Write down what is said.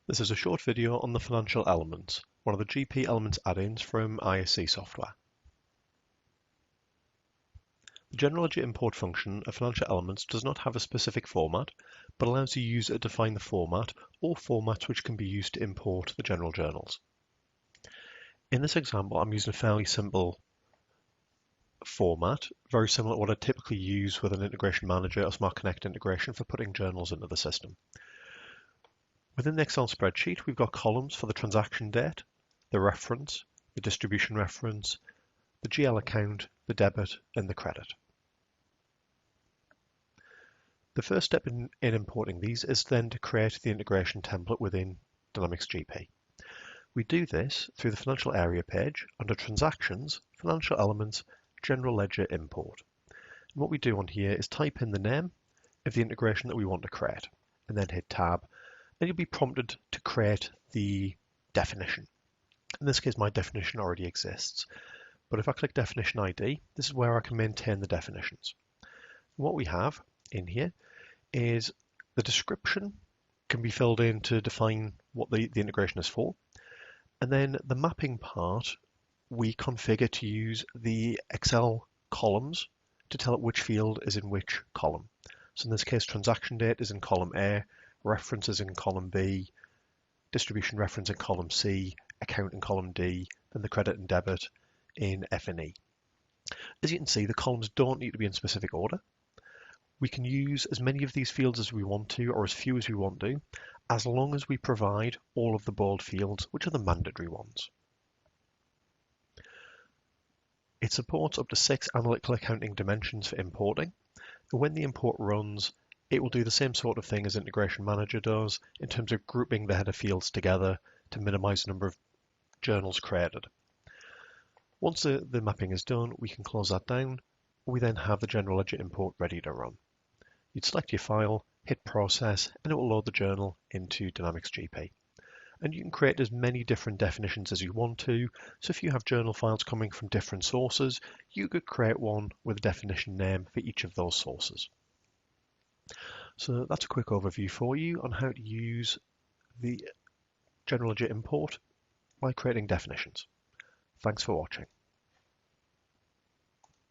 This is a short video on the financial Elements, one of the GP Elements add-ins from ISC software. The general ledger import function of financial Elements does not have a specific format, but allows the user to define the format or formats which can be used to import the general journals. In this example, I'm using a fairly simple format, very similar to what I typically use with an integration manager or Smart Connect integration for putting journals into the system. Within the Excel spreadsheet, we've got columns for the transaction date, the reference, the distribution reference, the GL account, the debit, and the credit. The first step in importing these is then to create the integration template within Dynamics GP. We do this through the financial area page under Transactions, Financial Elements, General Ledger Import. And what we do on here is type in the name of the integration that we want to create, and then hit Tab, and you'll be prompted to create the definition. In this case, my definition already exists. But if I click Definition ID, this is where I can maintain the definitions. What we have in here is the description can be filled in to define what the integration is for. And then the mapping part, we configure to use the Excel columns to tell it which field is in which column. So in this case, transaction date is in column A, references in column B, distribution reference in column C, account in column D, then the credit and debit in F and E. As you can see, the columns don't need to be in specific order. We can use as many of these fields as we want to, or as few as we want to, as long as we provide all of the bold fields, which are the mandatory ones. It supports up to 6 analytical accounting dimensions for importing. And when the import runs, it will do the same sort of thing as Integration Manager does in terms of grouping the header fields together to minimize the number of journals created. Once the mapping is done, we can close that down. We then have the general ledger import ready to run. You'd select your file, hit Process, and it will load the journal into Dynamics GP. And you can create as many different definitions as you want to. So if you have journal files coming from different sources, you could create one with a definition name for each of those sources. So that's a quick overview for you on how to use the general ledger import by creating definitions. Thanks for watching.